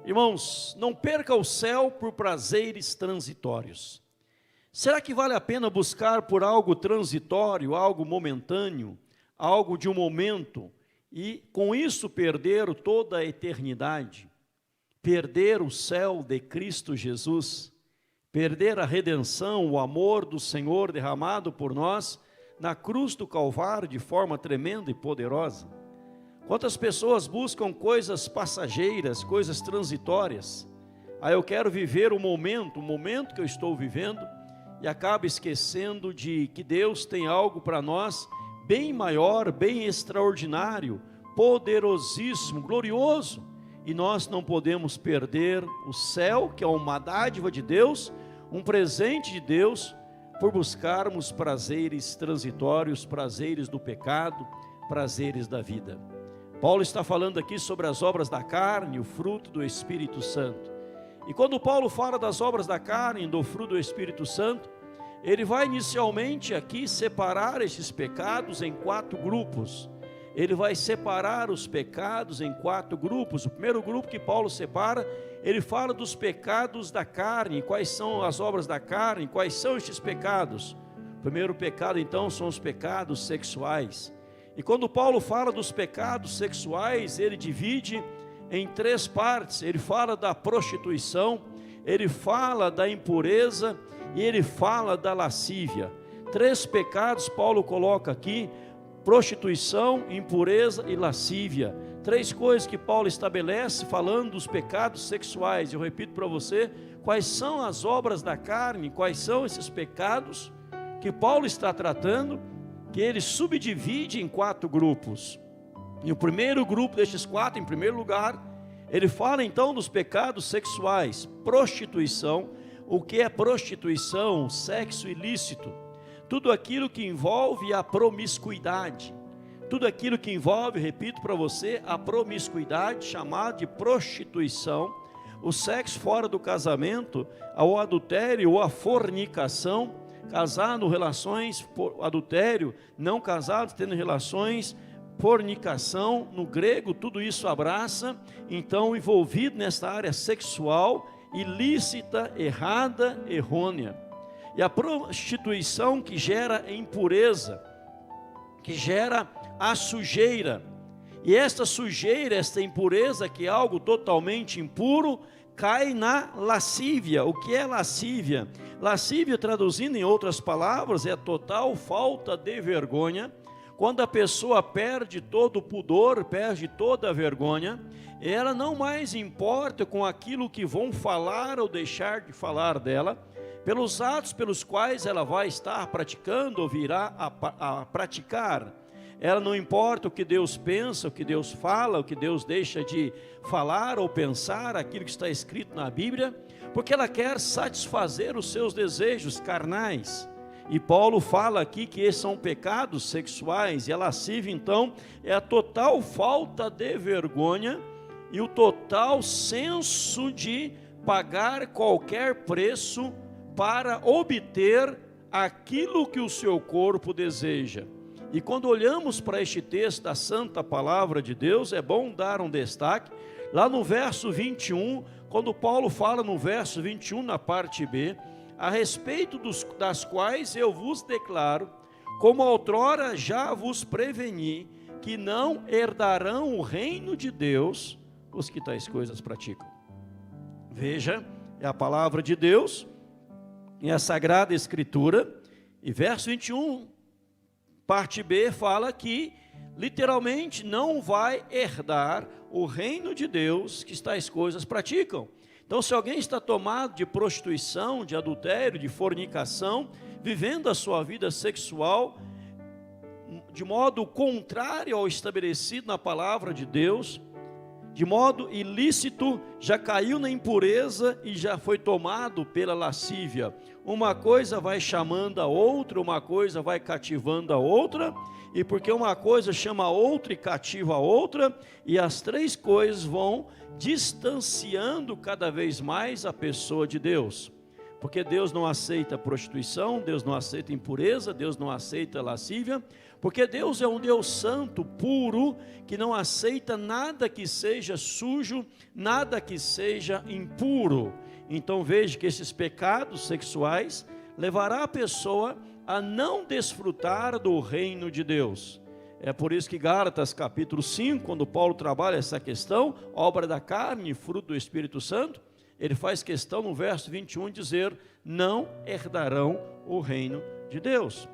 Irmãos, não perca o céu por prazeres transitórios. Será que vale a pena buscar por algo transitório, algo momentâneo, algo de um momento, e com isso perder toda a eternidade? Perder o céu de Cristo Jesus, perder a redenção, o amor do Senhor derramado por nós na cruz do Calvário de forma tremenda e poderosa. Quantas pessoas buscam coisas passageiras, coisas transitórias? Eu quero viver o momento que eu estou vivendo, e acaba esquecendo de que Deus tem algo para nós bem maior, bem extraordinário, poderosíssimo, glorioso, e nós não podemos perder o céu, que é uma dádiva de Deus, um presente de Deus, por buscarmos prazeres transitórios, prazeres do pecado, prazeres da vida. Paulo está falando aqui sobre as obras da carne, o fruto do Espírito Santo. E quando Paulo fala das obras da carne, do fruto do Espírito Santo, ele vai inicialmente aqui separar esses pecados em 4 grupos. Ele vai separar os pecados em 4 grupos. O primeiro grupo que Paulo separa, ele fala dos pecados da carne. Quais são as obras da carne? Quais são estes pecados? O primeiro pecado, então, são os pecados sexuais. E quando Paulo fala dos pecados sexuais, ele divide em 3 partes. Ele fala da prostituição, ele fala da impureza e ele fala da lascívia. 3 pecados Paulo coloca aqui: prostituição, impureza e lascívia. 3 coisas que Paulo estabelece falando dos pecados sexuais. Eu repito para você, quais são as obras da carne, quais são esses pecados que Paulo está tratando, que ele subdivide em 4 grupos. E o primeiro grupo destes 4, em primeiro lugar, ele fala então dos pecados sexuais. Prostituição. O que é prostituição? Sexo ilícito. Tudo aquilo que envolve a promiscuidade. Tudo aquilo que envolve, repito para você, a promiscuidade, chamada de prostituição. O sexo fora do casamento, o adultério ou a fornicação. Casado, relações por adultério, não casados tendo relações, fornicação, no grego tudo isso abraça, então envolvido nesta área sexual, ilícita, errada, errônea. E a prostituição que gera impureza, que gera a sujeira, e esta sujeira, esta impureza, que é algo totalmente impuro, cai na lascívia. O que é lascívia? Lascívia, traduzindo em outras palavras, é a total falta de vergonha. Quando a pessoa perde todo o pudor, perde toda a vergonha, ela não mais importa com aquilo que vão falar ou deixar de falar dela, pelos atos pelos quais ela vai estar praticando ou virá a praticar. Ela não importa o que Deus pensa, o que Deus fala, o que Deus deixa de falar ou pensar, aquilo que está escrito na Bíblia, porque ela quer satisfazer os seus desejos carnais. E Paulo fala aqui que esses são pecados sexuais, e a lascívia então é a total falta de vergonha e o total senso de pagar qualquer preço para obter aquilo que o seu corpo deseja. E quando olhamos para este texto da Santa Palavra de Deus, é bom dar um destaque, lá no verso 21, quando Paulo fala no verso 21, na parte B, a respeito das quais eu vos declaro, como outrora já vos preveni, que não herdarão o reino de Deus os que tais coisas praticam. Veja, é a palavra de Deus, é a Sagrada Escritura, e verso 21, parte B, fala que literalmente não vai herdar o reino de Deus que tais coisas praticam. Então, se alguém está tomado de prostituição, de adultério, de fornicação, vivendo a sua vida sexual de modo contrário ao estabelecido na palavra de Deus, de modo ilícito, já caiu na impureza e já foi tomado pela lascívia. Uma coisa vai chamando a outra, uma coisa vai cativando a outra, e porque uma coisa chama a outra e cativa a outra, e as 3 coisas vão distanciando cada vez mais a pessoa de Deus. Porque Deus não aceita prostituição, Deus não aceita impureza, Deus não aceita lascívia, porque Deus é um Deus santo, puro, que não aceita nada que seja sujo, nada que seja impuro. Então veja que esses pecados sexuais levará a pessoa a não desfrutar do reino de Deus. É por isso que Gálatas capítulo 5, quando Paulo trabalha essa questão, obra da carne, fruto do Espírito Santo, ele faz questão no verso 21 dizer: não herdarão o reino de Deus.